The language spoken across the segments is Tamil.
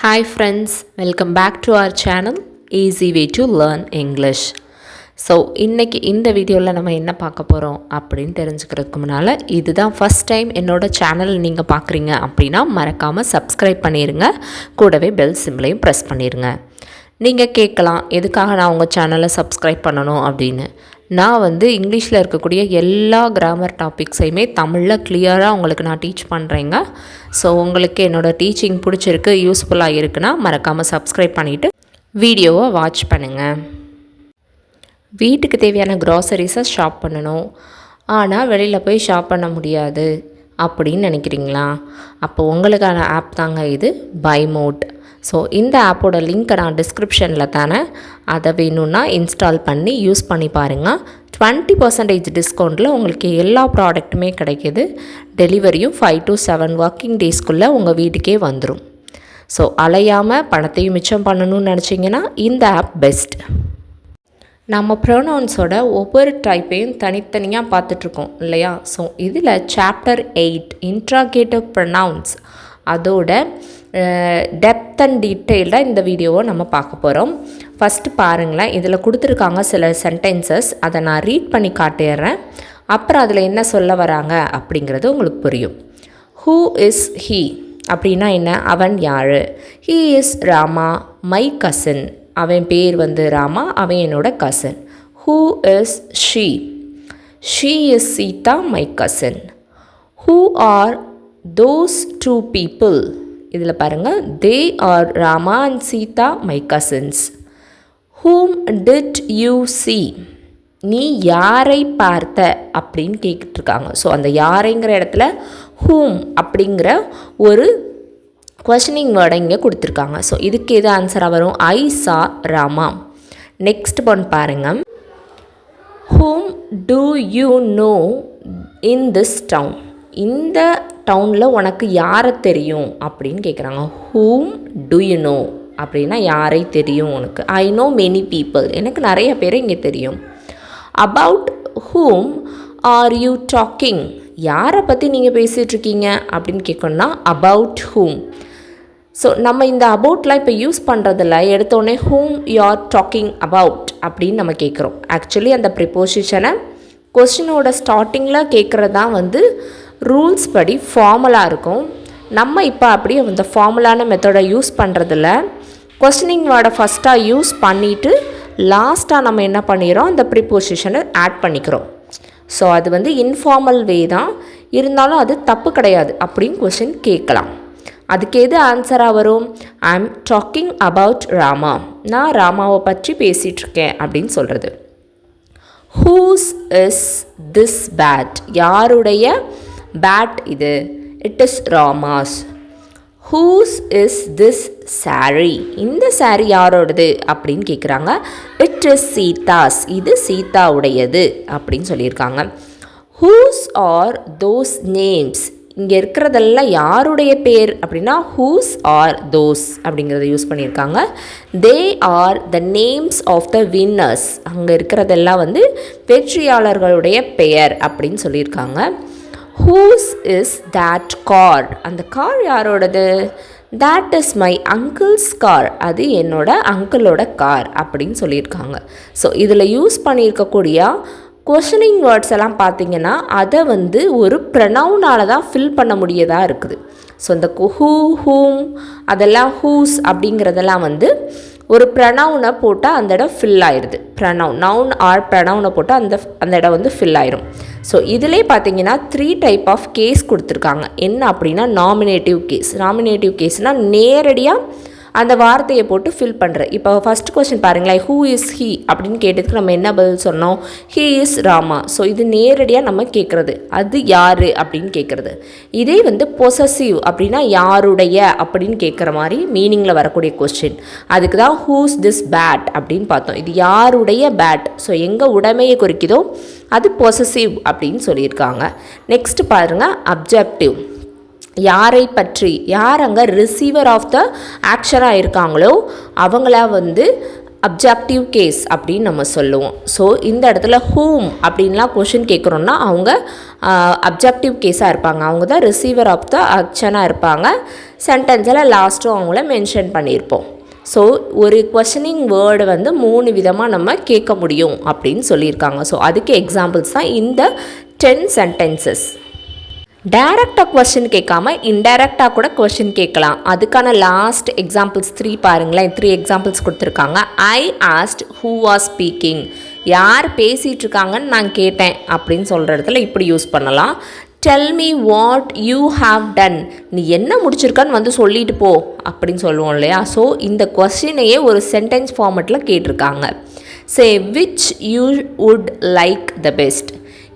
Hi friends, welcome back to our channel Easy Way to Learn English. So இன்றைக்கி இந்த வீடியோவில் நம்ம என்ன பார்க்க போகிறோம் அப்படின்னு தெரிஞ்சுக்கிறதுக்கு முன்னால் இதுதான் ஃபஸ்ட் டைம் என்னோடய சேனல் நீங்கள் பார்க்குறீங்க அப்படின்னா மறக்காமல் சப்ஸ்கிரைப் பண்ணிடுங்க. கூடவே பெல் சிம்பிளையும் ப்ரெஸ் பண்ணிடுங்க. நீங்கள் கேட்கலாம் எதுக்காக நான் உங்கள் சேனலை சப்ஸ்கிரைப் பண்ணணும் அப்படின்னு. நான் இங்கிலீஷில் இருக்கக்கூடிய எல்லா கிராமர் டாபிக்ஸையுமே தமிழில் கிளியராக உங்களுக்கு நான் டீச் பண்ணுறேங்க. ஸோ உங்களுக்கு என்னோடய டீச்சிங் பிடிச்சிருக்கு, யூஸ்ஃபுல்லாக இருக்குன்னா மறக்காமல் சப்ஸ்கிரைப் பண்ணிவிட்டு வீடியோவை வாட்ச் பண்ணுங்கள். வீட்டுக்கு தேவையான க்ராசரிஸை ஷாப் பண்ணணும், ஆனால் வெளியில் போய் ஷாப் பண்ண முடியாது அப்படின்னு நினைக்கிறீங்களா? அப்போ உங்களுக்கான ஆப் தாங்க இது BuyMote. ஸோ இந்த ஆப்போட லிங்க்கை நான் டிஸ்கிரிப்ஷனில் தானே, அதை வேணும்னா இன்ஸ்டால் பண்ணி யூஸ் பண்ணி பாருங்கள். 20% டிஸ்கவுண்ட்டில் உங்களுக்கு எல்லா ப்ராடக்ட்டுமே கிடைக்கிது. டெலிவரியும் 5 to 7 ஒர்க்கிங் டேஸ்க்குள்ளே உங்கள் வீட்டுக்கே வந்துடும். ஸோ அலையாமல் பணத்தையும் மிச்சம் பண்ணணும்னு நினச்சிங்கன்னா இந்த ஆப் பெஸ்ட். நம்ம ப்ரோனவுன்ஸோட ஒவ்வொரு டைப்பையும் தனித்தனியாக பார்த்துட்ருக்கோம் இல்லையா? ஸோ இதில் சாப்டர் 8 Interrogative Pronouns அதோட டெப்த் அண்ட் டீட்டெயில்டாக இந்த வீடியோவை நம்ம பார்க்க போகிறோம். ஃபஸ்ட்டு பாருங்களேன், இதில் கொடுத்துருக்காங்க சில சென்டென்சஸ், அதை நான் ரீட் பண்ணி காட்டிடுறேன். அப்புறம் அதில் என்ன சொல்ல வராங்க அப்படிங்கிறது உங்களுக்கு புரியும். ஹூ இஸ் ஹீ அப்படின்னா என்ன? அவன் யார்? He is Rama my cousin. அவன் பேர் ராமா, அவன் என்னோட cousin. Who is she? She is Sita my cousin. Who are those two people? இதில் பாருங்கள், they are Rama and Sita my cousins. Whom did you see? நீ யாரை பார்த்த அப்படின்னு கேட்டுட்ருக்காங்க. ஸோ அந்த யாரைங்கிற இடத்துல whom அப்படிங்கிற ஒரு கொஷனிங் வேர்டை இங்கே கொடுத்துருக்காங்க. ஸோ இதுக்கு எது ஆன்சராக வரும்? I saw Rama. Next one பாருங்கள், whom do you know in this town? இந்த டவுனில் உனக்கு யாரை தெரியும் அப்படின்னு கேட்குறாங்க. whom do you know அப்படின்னா யாரை தெரியும் உனக்கு? I know many people. எனக்கு நிறைய பேர் இங்கே தெரியும். about whom are you talking? யாரை பற்றி நீங்கள் பேசிகிட்ருக்கீங்க அப்படின்னு கேட்கணுன்னா about whom. ஸோ நம்ம இந்த அபவுட்லாம் இப்போ யூஸ் பண்ணுறதில்ல. எடுத்தோடனே whom you are talking about அப்படின்னு நம்ம கேட்குறோம். ஆக்சுவலி அந்த ப்ரிப்போசிஷனை கொஸ்டினோட ஸ்டார்டிங்கில் கேட்குறது தான் ரூல்ஸ் படி ஃபார்மலாக இருக்கும். நம்ம இப்போ அப்படியே அந்த ஃபார்மலான மெத்தடை யூஸ் பண்ணுறதில்ல. கொஸ்டினிங் வேர்டை ஃபஸ்ட்டாக யூஸ் பண்ணிவிட்டு லாஸ்ட்டாக நம்ம என்ன பண்ணிடுறோம், அந்த ப்ரிப்போசிஷனை ஆட் பண்ணிக்கிறோம். ஸோ அது இன்ஃபார்மல் வே தான், இருந்தாலும் அது தப்பு கிடையாது அப்படின்னு கொஸ்டின் கேட்கலாம். அதுக்கு எது ஆன்சராக வரும்? I am talking about Rama. நான் ராமாவை பற்றி பேசிகிட்ருக்கேன் அப்படின்னு சொல்கிறது. Whose is this bat? யாருடைய பேட் இது? It is Rama's. Whose is this sari? இந்த சாரி யாரோடது அப்படின்னு கேட்குறாங்க. It is Sita's. இது சீதாவுடையது அப்படின்னு சொல்லியிருக்காங்க. Whose are those names? இங்கே இருக்கிறதெல்லாம் யாருடைய பேர் அப்படின்னா ஹூஸ் ஆர் தோஸ் அப்படிங்கிறத யூஸ் பண்ணியிருக்காங்க. They are the names of the winners. அங்கே இருக்கிறதெல்லாம் வெற்றியாளர்களுடைய பெயர் அப்படின்னு சொல்லியிருக்காங்க. Whose is that car? அந்த கார் யாரோடது? That is my uncle's car. அது என்னோட அங்கிளோட கார் அப்படின்னு சொல்லியிருக்காங்க. ஸோ இதில் யூஸ் பண்ணியிருக்கக்கூடிய கொஷனிங் வேர்ட்ஸ் எல்லாம் பார்த்திங்கன்னா அதை ஒரு ப்ரனவுனால் தான் ஃபில் பண்ண முடியதாக இருக்குது. ஸோ இந்த ஹூ, ஹூம், அதெல்லாம் ஹூஸ் அப்படிங்கிறதெல்லாம் ஒரு ப்ரனவுனை போட்டால் அந்த இடம் ஃபில் ஆயிடுது. ப்ரனவுன், நவுன் ஆர் ப்ரனவுனை போட்டால் அந்த இடம் ஃபில் ஆயிரும். ஸோ இதிலே பார்த்தீங்கன்னா 3 டைப் ஆஃப் கேஸ் கொடுத்துருக்காங்க. என்ன அப்படின்னா நாமினேட்டிவ் கேஸ். நாமினேட்டிவ் கேஸ்னால் நேரடியாக அந்த வார்த்தையை போட்டு ஃபில் பண்ணுற. இப்போ ஃபஸ்ட் கொஸ்டின் பாருங்களேன், ஹூ இஸ் ஹீ அப்படின்னு கேட்டதுக்கு நம்ம என்ன பதில் சொன்னோம்? He is Rama. ஸோ இது நேரடியாக நம்ம கேட்குறது, அது யார் அப்படின்னு கேட்குறது. இதே பொசசிவ் அப்படின்னா யாருடைய அப்படின்னு கேட்குற மாதிரி மீனிங்கில் வரக்கூடிய கொஸ்டின். அதுக்கு தான் ஹூஸ் திஸ் பேட் அப்படின்னு பார்த்தோம். இது யாருடைய பேட்? ஸோ எங்கே உடைமையை குறிக்குதோ அது பொசசிவ் அப்படின்னு சொல்லியிருக்காங்க. நெக்ஸ்ட் பாருங்கள், அப்ஜெக்டிவ். யாரை பற்றி? யார் அங்கே ரிசீவர் ஆஃப் த ஆக்ஷனாக இருக்காங்களோ அவங்கள அப்ஜெக்டிவ் கேஸ் அப்படின்னு நம்ம சொல்லுவோம். ஸோ இந்த இடத்துல ஹூம் அப்படின்லாம் கொஷின் கேட்குறோன்னா அவங்க அப்ஜெக்டிவ் கேஸாக இருப்பாங்க. அவங்க தான் ரிசீவர் ஆஃப் த ஆக்ஷனாக இருப்பாங்க. சென்டென்ஸில் லாஸ்ட்டும் அவங்கள மென்ஷன் பண்ணியிருப்போம். ஸோ ஒரு கொஷனிங் வேர்டு வந்து 3 விதமாக நம்ம கேட்க முடியும் அப்படின்னு சொல்லியிருக்காங்க. ஸோ அதுக்கு எக்ஸாம்பிள்ஸ் தான் இந்த 10 சென்டென்சஸ். டைரக்டாக கொஷின் கேட்காம இன்டைரக்டாக கூட கொஷின் கேட்கலாம். அதுக்கான லாஸ்ட் எக்ஸாம்பிள்ஸ் 3 பாருங்களேன். 3 எக்ஸாம்பிள்ஸ் கொடுத்துருக்காங்க. I asked who was speaking, யார் பேசிகிட்டு இருக்காங்கன்னு நான் கேட்டேன் அப்படின்னு சொல்கிற இடத்துல இப்படி யூஸ் பண்ணலாம். Tell me what you have done, நீ என்ன முடிச்சிருக்கான்னு வந்து சொல்லிட்டு போ அப்படின்னு சொல்லுவோம் இல்லையா. ஸோ இந்த கொஸ்டினையே ஒரு சென்டென்ஸ் ஃபார்மெட்டில் கேட்டிருக்காங்க. சே which you would like the best,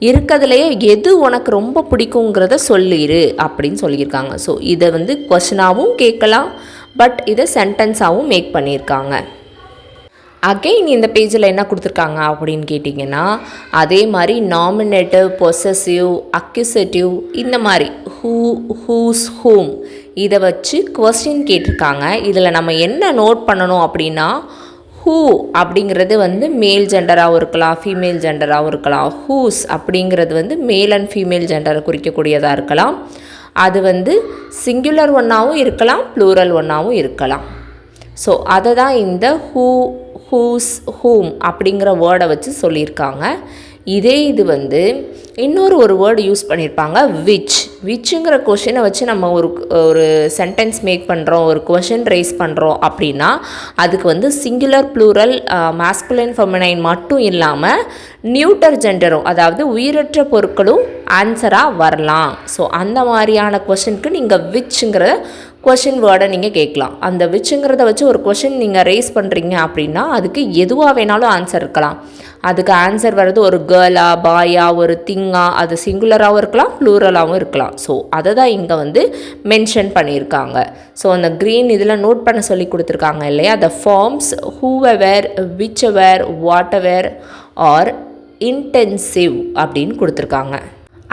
இருக்கிறதுலையே எது உனக்கு ரொம்ப பிடிக்குங்கிறத சொல்லிடு அப்படின்னு சொல்லியிருக்காங்க. ஸோ இதை வந்து கொஸ்டினாகவும் கேட்கலாம், பட் இதை சென்டென்ஸாகவும் மேக் பண்ணியிருக்காங்க. அகெயின் இந்த பேஜில் என்ன கொடுத்துருக்காங்க அப்படின்னு கேட்டிங்கன்னா, அதே மாதிரி நாமினேட்டிவ், பொசசிவ், அக்யூசேட்டிவ், இந்த மாதிரி ஹூ, ஹூஸ், ஹூம் இதை வச்சு கொஸ்டின் கேட்டிருக்காங்க. இதில் நம்ம என்ன நோட் பண்ணணும் அப்படின்னா, ஹூ அப்படிங்கிறது வந்து மேல் ஜெண்டராகவும் இருக்கலாம், ஃபீமேல் ஜெண்டராகவும் இருக்கலாம். ஹூஸ் அப்படிங்கிறது வந்து மேல் அண்ட் ஃபீமேல் ஜெண்டரை குறிக்கக்கூடியதாக இருக்கலாம். அது வந்து சிங்குலர் ஒன்றாகவும் இருக்கலாம், ப்ளூரல் ஒன்றாகவும் இருக்கலாம். ஸோ அதை தான் இந்த ஹூ, ஹூஸ், ஹூம் அப்படிங்கிற வேர்டை வச்சு சொல்லியிருக்காங்க. இதே இது வந்து இன்னொரு வேர்டு யூஸ் பண்ணியிருப்பாங்க, விச்சுங்கிற கொஷினை வச்சு நம்ம ஒரு சென்டென்ஸ் மேக் பண்ணுறோம், ஒரு கொஷின் ரைஸ் பண்ணுறோம் அப்படின்னா அதுக்கு வந்து சிங்குலர், ப்ளூரல், மாஸ்குலைன், ஃபெமினைன் மட்டும் இல்லாமல் நியூட்டர் ஜெண்டரும், அதாவது உயிரற்ற பொருட்களும் ஆன்சராக வரலாம். ஸோ அந்த மாதிரியான கொஷினுக்கு நீங்கள் விச்சுங்கிற கொஷின் வேர்டை நீங்கள் கேட்கலாம். அந்த விச்சுங்கிறத வச்சு ஒரு கொஷின் நீங்கள் ரைஸ் பண்ணுறீங்க அப்படின்னா அதுக்கு எதுவாக வேணாலும் ஆன்சர் இருக்கலாம். அதுக்கு ஆன்சர் வர்றது ஒரு கேர்ளா, பாயா, ஒரு திங்கா, அது சிங்குலராகவும் இருக்கலாம், ப்ளூரலாகவும் இருக்கலாம். ஸோ அதை தான் இங்கே வந்து மென்ஷன் பண்ணியிருக்காங்க. ஸோ அந்த க்ரீன் இதில் நோட் பண்ண சொல்லி கொடுத்துருக்காங்க இல்லையா. The forms whoever, whichever, whatever are intensive அப்படின்னு கொடுத்துருக்காங்க.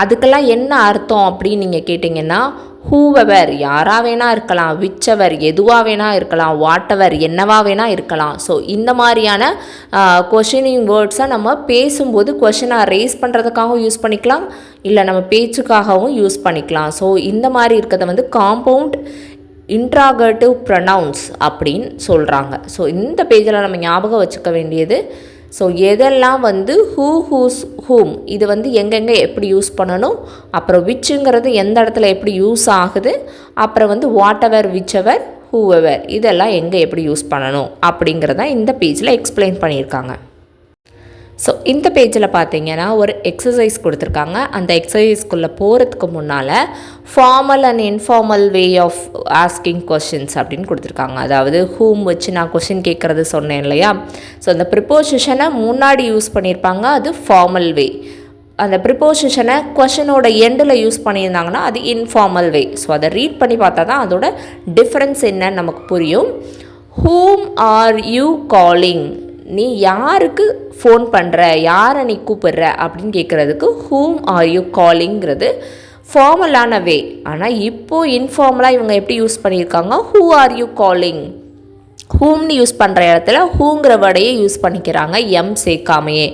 அதுக்கெல்லாம் என்ன அர்த்தம் அப்படின்னு நீங்கள் கேட்டிங்கன்னா, ஹூவெவர் யாராக வேணா இருக்கலாம், விச்சவர் எதுவாக வேணா இருக்கலாம், வாட்டவர் என்னவா வேணா இருக்கலாம். ஸோ இந்த மாதிரியான கொஷினிங் வேர்ட்ஸை நம்ம பேசும்போது கொஷினை ரேஸ் பண்ணுறதுக்காகவும் யூஸ் பண்ணிக்கலாம், இல்லை நம்ம பேச்சுக்காகவும் யூஸ் பண்ணிக்கலாம். ஸோ இந்த மாதிரி இருக்கிறத வந்து காம்பவுண்ட் இன்ட்ராகேட்டிவ் ப்ரொனவுன்ஸ் அப்படின்னு சொல்கிறாங்க. ஸோ இந்த பேஜில் நம்ம ஞாபகம் வச்சுக்க வேண்டியது, ஸோ எதெல்லாம் வந்து ஹூ, ஹூஸ், ஹூம் இது வந்து எங்கெங்கே எப்படி யூஸ் பண்ணணும், அப்புறம் விச்சுங்கிறது எந்த இடத்துல எப்படி யூஸ் ஆகுது, அப்புறம் வந்து வாட்டெவர், விச்செவர், ஹூஎவர் இதெல்லாம் எங்கே எப்படி யூஸ் பண்ணணும் அப்படிங்கிறத இந்த பேஜில் எக்ஸ்பிளைன் பண்ணியிருக்காங்க. ஸோ இந்த பேஜில் பார்த்தீங்கன்னா ஒரு எக்ஸசைஸ் கொடுத்துருக்காங்க. அந்த எக்ஸசைஸ்க்குள்ளே போகிறதுக்கு முன்னால் formal and informal way of asking questions அப்படின்னு கொடுத்துருக்காங்க. அதாவது ஹூம் வச்சு நான் கொஷின் கேட்குறது சொன்னேன் இல்லையா. ஸோ அந்த ப்ரிப்போசிஷனை முன்னாடி யூஸ் பண்ணியிருப்பாங்க, அது ஃபார்மல் வே. அந்த ப்ரிப்போசிஷனை கொஷினோட எண்டில் யூஸ் பண்ணியிருந்தாங்கன்னா அது இன்ஃபார்மல் வே. ஸோ அதை ரீட் பண்ணி பார்த்தா தான் அதோட டிஃப்ரென்ஸ் என்னன்னு நமக்கு புரியும். ஹூம் ஆர் யூ காலிங், நீ யாருக்கு ஃபோன் பண்ணுற, யாரை நீ கூப்பிடுற அப்படின்னு கேட்குறதுக்கு ஹூம் ஆர் யூ காலிங்கிறது ஃபார்மலான வே. ஆனால் இப்போது இன்ஃபார்மலாக இவங்க எப்படி யூஸ் பண்ணியிருக்காங்க, ஹூ ஆர் யூ காலிங், ஹூம்னு யூஸ் பண்ணுற இடத்துல ஹூங்கிற வேர்டையே யூஸ் பண்ணிக்கிறாங்க, எம் சேர்க்காமையே.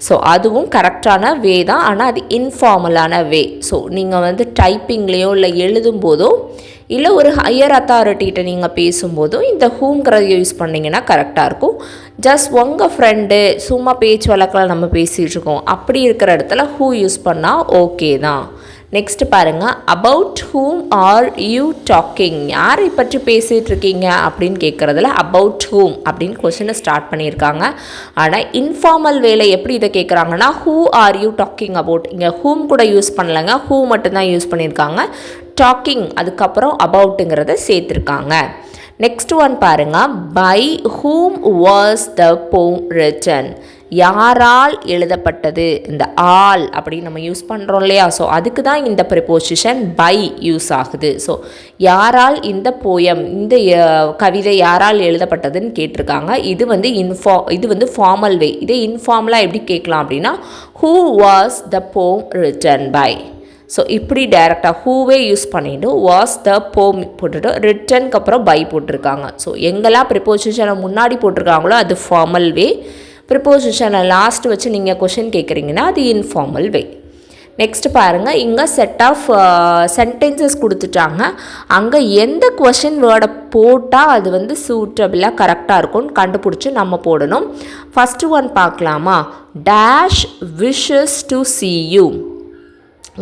ஸோ அதுவும் கரெக்டான வே தான், ஆனால் அது இன்ஃபார்மலான வே. ஸோ நீங்கள் வந்து டைப்பிங்லேயோ இல்லை எழுதும் போதோ இல்லை ஒரு ஹையர் அத்தாரிட்டிகிட்ட நீங்கள் பேசும்போதும் இந்த ஹூங்கிறத யூஸ் பண்ணிங்கன்னா கரெக்டாக இருக்கும். ஜஸ்ட் உங்கள் ஃப்ரெண்டு சும்மா பேச்சு வழக்கில் நம்ம பேசிகிட்டு இருக்கோம் அப்படி இருக்கிற இடத்துல ஹூ யூஸ் பண்ணால் ஓகே தான். நெக்ஸ்ட் பாருங்கள், about whom are you talking, யாரை பற்றி பேசிகிட்டு இருக்கீங்க அப்படின்னு கேட்குறதுல அபவுட் ஹூம் அப்படின்னு கொஷினை ஸ்டார்ட் பண்ணியிருக்காங்க. ஆனால் இன்ஃபார்மல் வேலை எப்படி இதை கேட்குறாங்கன்னா who are you talking about, இங்கே ஹூம் கூட யூஸ் பண்ணலைங்க, ஹூ மட்டும்தான் யூஸ் பண்ணியிருக்காங்க. டாக்கிங் அதுக்கப்புறம் அபவுட்டுங்கிறத சேர்த்துருக்காங்க. நெக்ஸ்ட் ஒன் பாருங்கள், பை ஹூம் வாஸ் த போம் ரிட்டன், யாரால் எழுதப்பட்டது. இந்த ஆல் அப்படின்னு நம்ம யூஸ் பண்ணுறோம் இல்லையா. ஸோ அதுக்கு தான் இந்த ப்ரிப்போசிஷன் பை யூஸ் ஆகுது. ஸோ யாரால் இந்த போயம், இந்த கவிதை யாரால் எழுதப்பட்டதுன்னு கேட்டிருக்காங்க. இது வந்து ஃபார்மல் வே. இதே இன்ஃபார்மலாக எப்படி கேட்கலாம் அப்படின்னா ஹூ வாஸ் த போம் ரிட்டன் பை. ஸோ இப்படி டைரெக்டாக ஹூவே யூஸ் பண்ணிவிட்டு வாஸ் த போம் போட்டுட்டு ரிட்டனுக்கு அப்புறம் பை போட்டிருக்காங்க. ஸோ எங்கெல்லாம் ப்ரிப்போசிஷனை முன்னாடி போட்டிருக்காங்களோ அது ஃபார்மல் வே, ப்ரிப்போசிஷனை லாஸ்ட் வச்சு நீங்கள் கொஷின் கேட்குறீங்கன்னா அது இன்ஃபார்மல் வே. நெக்ஸ்ட் பாருங்கள், இங்கே செட் ஆஃப் சென்டென்சஸ் கொடுத்துட்டாங்க. அங்கே எந்த கொஷின் வேர்டை போட்டால் அது வந்து சூட்டபிளாக கரெக்டாக இருக்கும்னு கண்டுபிடிச்சி நம்ம போடணும். ஃபஸ்ட்டு ஒன் பார்க்கலாமா? Dash wishes to see you.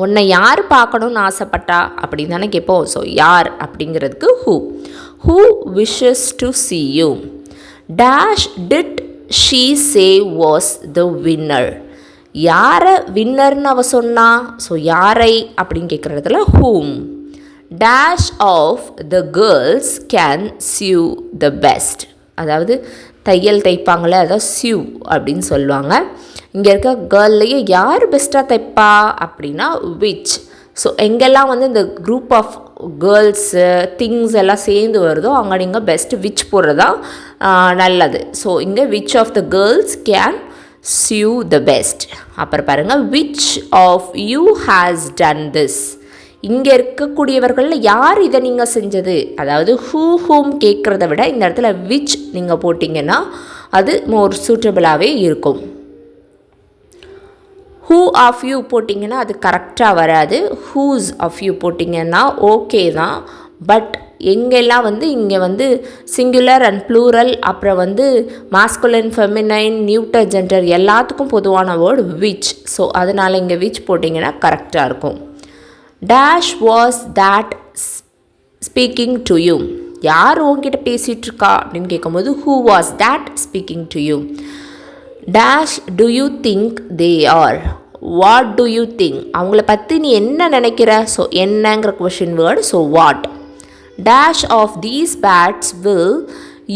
உன்னை யார் பார்க்கணுன்னு ஆசைப்பட்டா அப்படின்னு தானே கேட்போம். ஸோ யார் அப்படிங்கிறதுக்கு who wishes to see you. Dash did she say was the winner. யாரை வின்னர்னு அவ சொன்னா? ஸோ யாரை அப்படின்னு கேட்குறதுல whom. Dash of the girls can sew the best. அதாவது தையல் தைப்பாங்களே, அதாவது சியூ அப்படின்னு சொல்லுவாங்க. இங்கே இருக்க கேர்ள்லேயே யார் பெஸ்ட்டாக தைப்பா அப்படின்னா விச். ஸோ எங்கெல்லாம் வந்து இந்த குரூப் ஆஃப் கேர்ள்ஸு திங்ஸ் எல்லாம் சேர்ந்து வருதோ அங்கே நீங்கள் பெஸ்ட்டு விச் போடுறதா நல்லது. ஸோ இங்கே which of the girls can sew the best. அப்புறம் பாருங்கள், which of you has done this. இங்கே இருக்கக்கூடியவர்களில் யார் இதை நீங்கள் செஞ்சது, அதாவது whom கேட்குறத விட இந்த இடத்துல which நீங்கள் போட்டிங்கன்னா அது மோர் சூட்டபிளாகவே இருக்கும். who of you போட்டிங்கன்னா அது கரெக்டாக வராது. whose of you போட்டிங்கன்னா ஓகே தான். பட் எங்கெல்லாம் வந்து இங்கே வந்து சிங்குலர் அண்ட் ப்ளூரல், அப்புறம் வந்து மாஸ்குலின், ஃபெமினைன், நியூட்டர், ஜெண்டர் எல்லாத்துக்கும் பொதுவான வேர்டு விச். ஸோ அதனால் இங்கே விச் போட்டிங்கன்னா கரெக்டாக இருக்கும். Dash was that speaking to you. யார் உங்ககிட்ட பேசிகிட்ருக்கா அப்படின்னு கேட்கும்போது who was that speaking to you. Dash do you think they are. What do you think, அவங்கள பற்றி நீ என்ன நினைக்கிற. ஸோ என்னங்கிற question word. So what. Dash of these pets will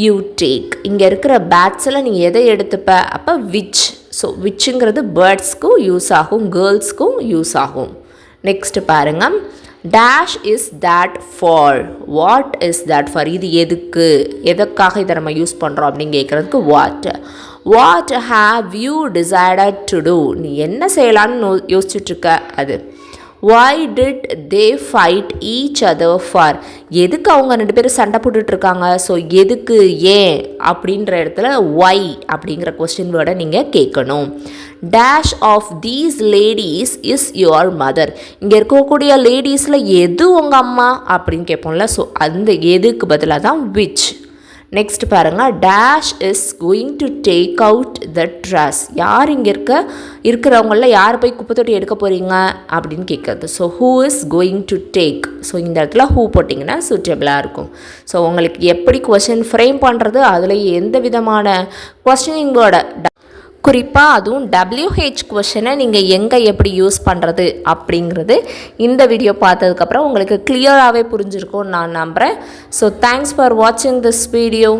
you take. இங்கே இருக்கிற பேட்ஸில் நீங்கள் எதை எடுத்துப்ப, அப்போ விச். ஸோ விச்சுங்கிறது பேர்ட்ஸ்க்கும் யூஸ் ஆகும், கேர்ள்ஸ்க்கும் யூஸ் ஆகும். நெக்ஸ்ட் பாருங்கள், dash is that for. What is that for, இது எதுக்கு, எதுக்காக இதை நம்ம யூஸ் பண்ணுறோம் அப்படின்னு கேட்குறதுக்கு what. What have you decided to do, நீ என்ன செய்யலான்னு யோசிச்சுட்ருக்க அது. why did they fight each other for, எதுக்கு அவங்க ரெண்டு பேரும் சண்டை போட்டுட்ருக்காங்க. ஸோ எதுக்கு, ஏன் அப்படின்ற இடத்துல why அப்படிங்கிற கொஸ்டின் வேர்டை நீங்கள் கேட்கணும். Dash of these ladies is your mother. இங்கே இருக்கக்கூடிய லேடிஸில் எது உங்கள் அம்மா அப்படின்னு கேட்போம்ல. ஸோ அந்த எதுக்கு பதிலாக தான் விச். நெக்ஸ்ட் பாருங்கள், dash is going to take out the trash. யார் இங்கே இருக்கிறவங்கள யார் போய் குப்பை தொட்டி எடுக்க போகிறீங்க அப்படின்னு கேட்குறது. So who is going to take. So இந்த இடத்துல ஹூ போட்டிங்கன்னா சூட்டபிளாக இருக்கும். ஸோ உங்களுக்கு எப்படி கொஸ்டின் ஃப்ரேம் பண்ணுறது, அதில் எந்த விதமான கொஸ்டினிங்கோட குறிப்பாக அதுவும் WH கொஷனை நீங்கள் எங்கே எப்படி யூஸ் பண்ணுறது அப்படிங்கிறது இந்த வீடியோ பார்த்ததுக்கப்புறம் உங்களுக்கு கிளியராகவே புரிஞ்சிருக்கும்னு நான் நம்புகிறேன். ஸோ தேங்க்ஸ் ஃபார் வாட்சிங் திஸ் வீடியோ.